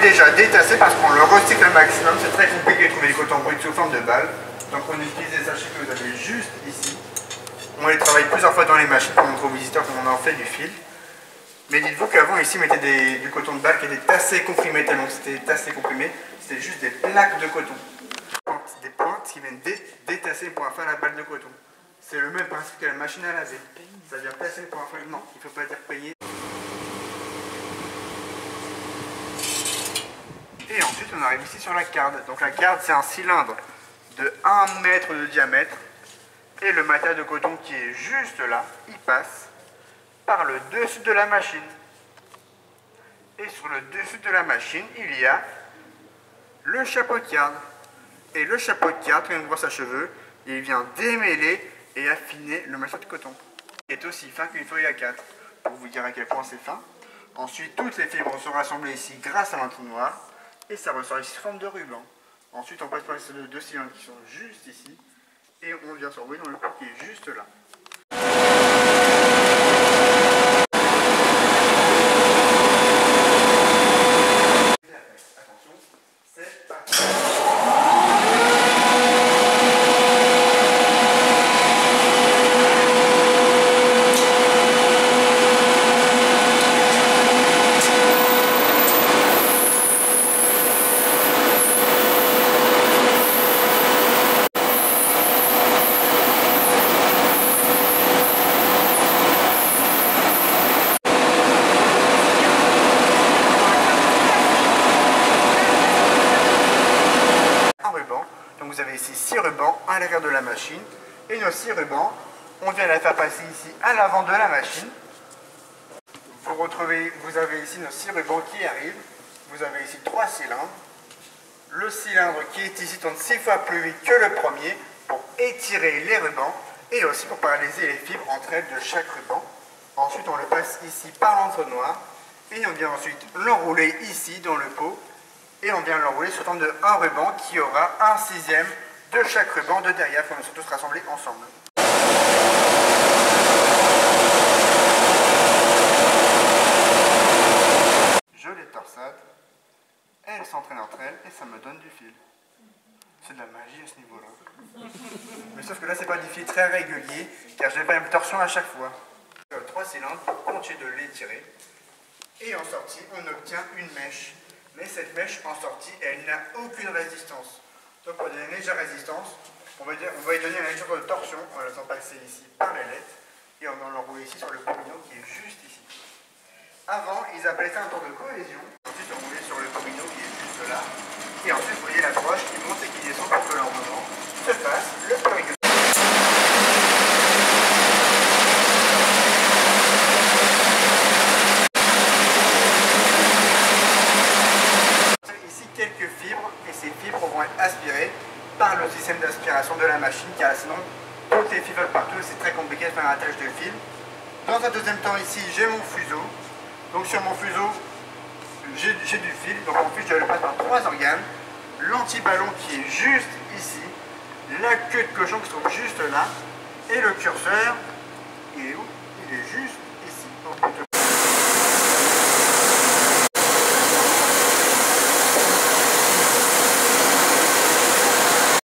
déjà détasser parce qu'on le recycle au maximum. C'est très compliqué de trouver des cotons bruts sous forme de balles. Donc on utilise des sachets que vous avez juste ici. On les travaille plusieurs fois dans les machines pour montrer aux visiteurs comment on en fait du fil. Mais dites-vous qu'avant ici on mettait du coton de balle qui était tassé comprimé, tellement c'était tassé comprimé. C'était juste des plaques de coton. Des pointes qui viennent détasser pour en faire la balle de coton. C'est le même principe que la machine à laver. Ça vient tasser pour en faire. Non, il ne faut pas dire peigner. Et ensuite on arrive ici sur la carde. Donc la carde c'est un cylindre de 1 mètre de diamètre. Et le matériau de coton qui est juste là, il passe par le dessus de la machine. Et sur le dessus de la machine, il y a le chapeau de carde. Et le chapeau de carde, comme une brosse à cheveux, il vient démêler et affiner le matériau de coton. Il est aussi fin qu'une feuille A4, pour vous dire à quel point c'est fin. Ensuite, toutes les fibres sont rassemblées ici grâce à l'entonnoir, et ça ressort ici sous forme de ruban. Ensuite, on passe par ces deux cylindres qui sont juste ici, et on vient s'enrouler dans le pot qui est juste là. Attention, c'est parti. Donc vous avez ici 6 rubans à l'arrière de la machine. Et nos 6 rubans, on vient les faire passer ici à l'avant de la machine. Vous avez ici nos 6 rubans qui arrivent. Vous avez ici 3 cylindres. Le cylindre qui est ici tourne 6 fois plus vite que le premier pour étirer les rubans et aussi pour paralyser les fibres entre elles de chaque ruban. Ensuite on le passe ici par l'entonnoir et on vient ensuite l'enrouler ici dans le pot. Et on vient l'enrouler sous forme de un ruban qui aura 1/6 de chaque ruban de derrière quand ils sont tous rassemblés ensemble. Je les torsade, elles s'entraînent entre elles et ça me donne du fil. C'est de la magie à ce niveau-là. Mais sauf que là c'est pas du fil très régulier car j'ai pas une torsion à chaque fois. 3 cylindres pour continuer de l'étirer et en sortie on obtient une mèche. Mais cette mèche en sortie, elle n'a aucune résistance. Donc pour donner une légère résistance, on va y donner une légère torsion en la faisant passer ici par les lettres et on va l'enrouler ici sur le combinon qui est juste ici. Avant, ils appelaient ça un tour de cohésion. Ensuite, on roulait sur le combinon qui est juste là. Et ensuite, vous voyez la broche qui monte et qui descend pour que l'enroulement se fasse le plus régulier. Quelques fibres et ces fibres vont être aspirées par le système d'aspiration de la machine car sinon toutes les fibres partout c'est très compliqué de faire un attache de fil. Dans un deuxième temps ici j'ai mon fuseau, donc sur mon fuseau j'ai du fil, donc mon fil je le passe par 3 organes, l'anti-ballon qui est juste ici, la queue de cochon qui se trouve juste là et le curseur il est où? Il est juste ici. Donc,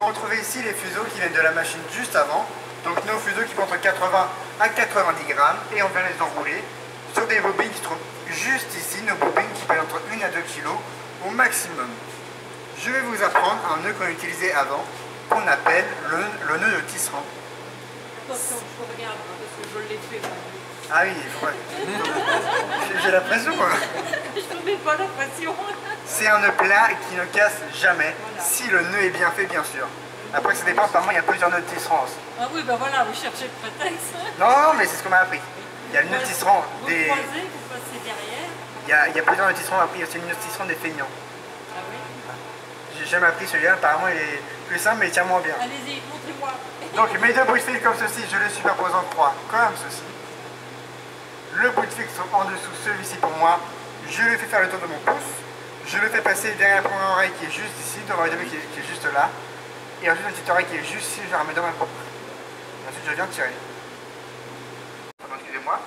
on retrouve ici les fuseaux qui viennent de la machine juste avant. Donc nos fuseaux qui font entre 80 à 90 grammes et on vient les enrouler sur des bobines qui se trouvent juste ici, nos bobines qui pèsent entre 1 à 2 kg au maximum. Je vais vous apprendre un nœud qu'on utilisait avant, qu'on appelle le nœud de tisserand. Attention, je regarde parce que je l'ai fait. Ah oui, ouais. J'ai la pression quoi. Je ne mets pas la pression. C'est un nœud plat qui ne casse jamais, voilà. Si le nœud est bien fait, bien sûr. Après, ça dépend, apparemment, il y a plusieurs nœuds de tisserand. Ah oui, ben voilà, vous cherchez le prétexte. Non, mais c'est ce qu'on m'a appris. Il y a le nœud de tisserand des... Vous croisez, vous passez derrière. Il y a plusieurs nœuds de tisserand, après, il y a aussi le nœud de tisserand des feignants. Ah oui. J'ai jamais appris celui-là, apparemment, il est plus simple, mais il tient moins bien. Allez-y, montrez-moi. Donc, mes deux bouts de fil comme ceci, je les superpose en croix, comme ceci. Le bout de fil en dessous, celui-ci pour moi, je lui fais faire le tour de mon pouce. Je le fais passer derrière la première oreille qui est juste ici, devant l'oreille qui est juste là. Et ensuite une petite oreille qui est juste ici, je la remets dans ma propre. Et ensuite je viens tirer. Pardon, excusez-moi.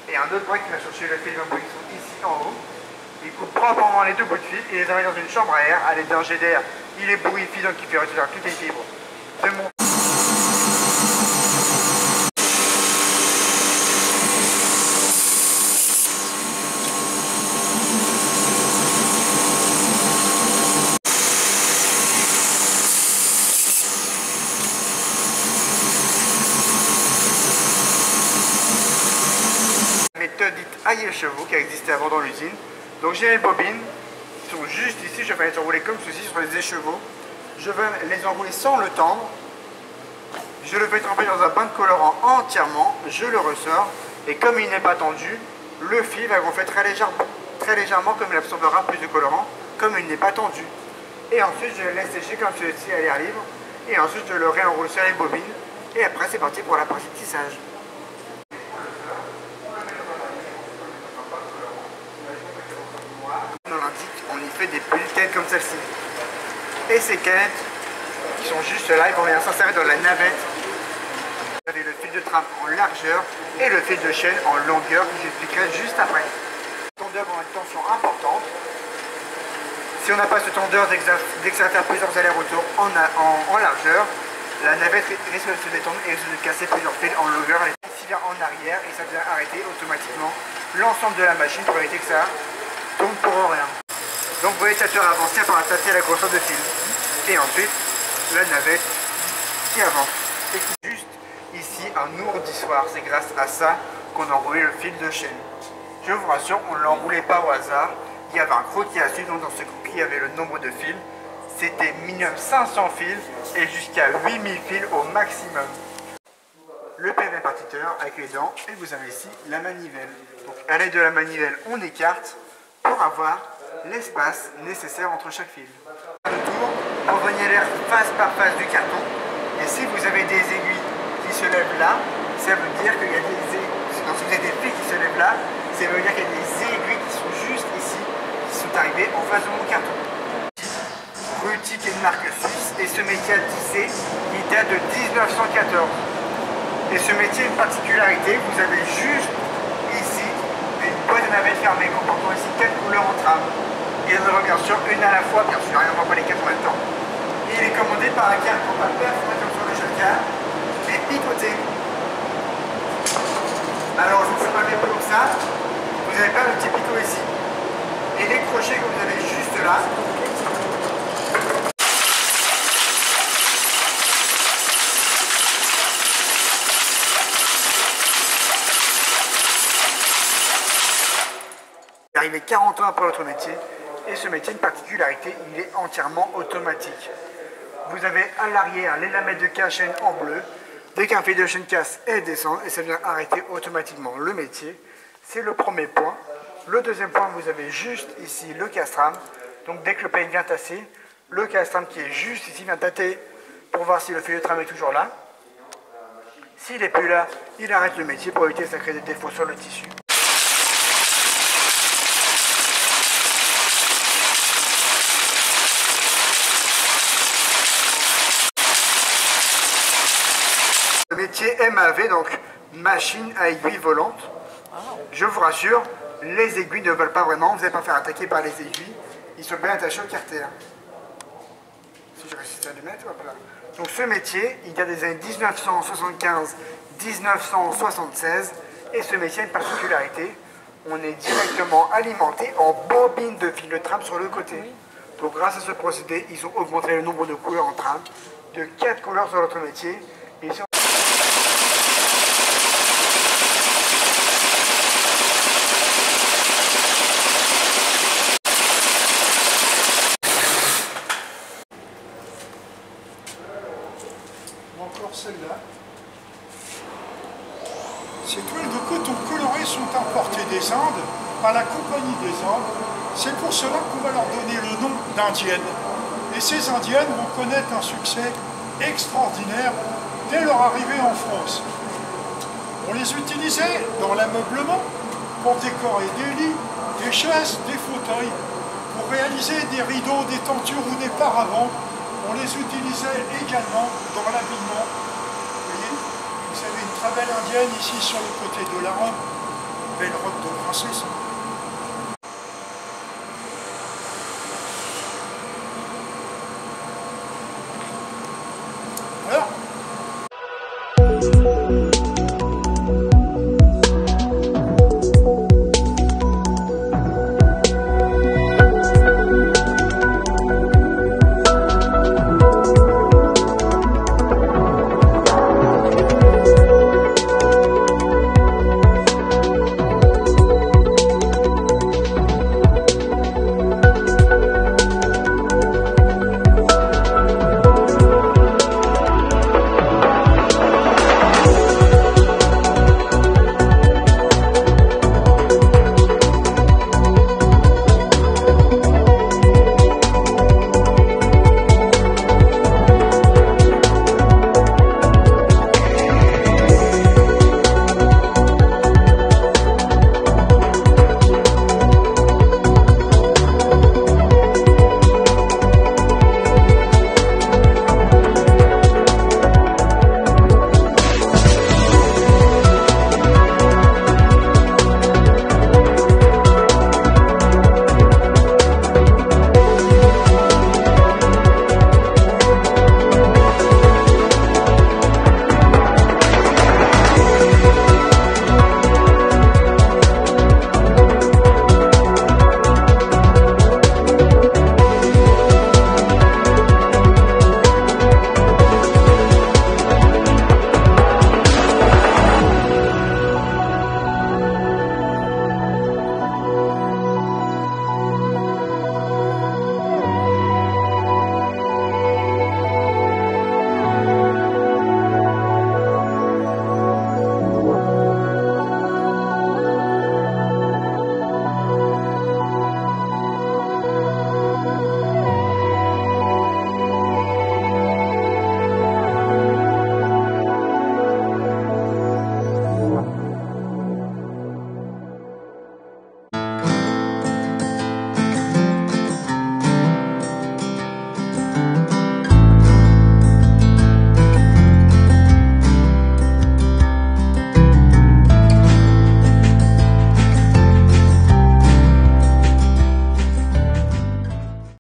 Et un autre bras qui va chercher le fil d'un bout qui sont ici en haut. Il coupe proprement les deux bouts de fil et les envoie dans une chambre à air à l'aide d'un jet d'air. Il est bourrifié donc il fait retirer toutes les fibres de mon... Méthode dite aïe-chevaux qui existait avant dans l'usine. Donc j'ai mes bobines qui sont juste ici, je vais les enrouler comme ceci sur les écheveaux. Je vais les enrouler sans le tendre. Je le fais tremper dans un bain de colorant entièrement, je le ressors et comme il n'est pas tendu, le fil va gonfler très légèrement comme il absorbera plus de colorant, comme il n'est pas tendu. Et ensuite je le laisse sécher comme ceci à l'air libre et ensuite je le réenroule sur les bobines et après c'est parti pour la partie de tissage. On y fait des petites canettes comme celle-ci. Et ces canettes qui sont juste là, ils vont venir s'insérer dans la navette. Vous avez le fil de trame en largeur et le fil de chaîne en longueur que j'expliquerai juste après. Le tendeur a une tension importante. Si on n'a pas ce tendeur d'exercer plusieurs allers-retours en largeur, la navette risque de se détendre et de casser plusieurs fils en longueur. S'il vient en arrière et ça vient arrêter automatiquement l'ensemble de la machine pour éviter que ça tombe pour rien. Donc vous voyez le tâteur avancer pour tâter la grosseur de fil. Et ensuite, la navette qui avance. Et qui juste ici un ourdissoir. C'est grâce à ça qu'on a enroulé le fil de chaîne. Je vous rassure, on ne l'enroulait pas au hasard. Il y avait un croquis à suivre, donc dans ce croquis il y avait le nombre de fils. C'était minimum 500 fils et jusqu'à 8000 fils au maximum. Le PV partiteur avec les dents et vous avez ici la manivelle. Donc à l'aide de la manivelle, on écarte pour avoir l'espace nécessaire entre chaque fil. Le tour, envoyez l'air face par face du carton et si vous avez des aiguilles qui se lèvent là, ça veut dire qu'il y a des aiguilles, si vous avez des fils qui se lèvent là, ça veut dire qu'il y a des aiguilles qui sont juste ici, qui sont arrivées en face de mon carton. Rutique est une marque suisse et ce métier à tisser, il date de 1914. Et ce métier a une particularité, vous avez juste ici une boîte de navette fermée comportant ici 4 couleurs en trame. Et on en bien sûr une à la fois, bien sûr, on ne voit pas les 4 en même temps. Et il est commandé par un câble qu'on va perforer comme sur le chacun et picoter. Alors je vous fais pas bien comme ça, vous avez pas le petit picot ici. Et les crochets que vous avez juste là, arrivé 40 ans après votre métier et ce métier a une particularité, il est entièrement automatique. Vous avez à l'arrière les lamettes de cache-chaîne en bleu, dès qu'un fil de chaîne casse, elle descend et ça vient arrêter automatiquement le métier. C'est le premier point. Le deuxième point, vous avez juste ici le castram, donc dès que le pain vient tasser, le castram qui est juste ici vient tâter pour voir si le fil de trame est toujours là. S'il n'est plus là, il arrête le métier pour éviter que ça crée des défauts sur le tissu. Le métier MAV, donc machine à aiguille volante. Je vous rassure, les aiguilles ne volent pas vraiment, vous n'allez pas faire attaquer par les aiguilles. Ils sont bien attachés au carter. Si je réussis à les mettre, hop là. Donc ce métier, il date des années 1975-1976 et ce métier a une particularité. On est directement alimenté en bobine de fil de trame sur le côté. Donc grâce à ce procédé, ils ont augmenté le nombre de couleurs en trame de 4 couleurs sur notre métier. Et ici, encore celle-là. Ces toiles de coton colorées sont importées des Indes par la Compagnie des Indes. C'est pour cela qu'on va leur donner le nom d'indiennes. Et ces indiennes vont connaître un succès extraordinaire dès leur arrivée en France. On les utilisait dans l'ameublement pour décorer des lits, des chaises, des fauteuils, pour réaliser des rideaux, des tentures ou des paravents. On les utilisait également dans l'habillement. Vous avez une très belle indienne ici sur le côté de la robe, belle robe de princesse.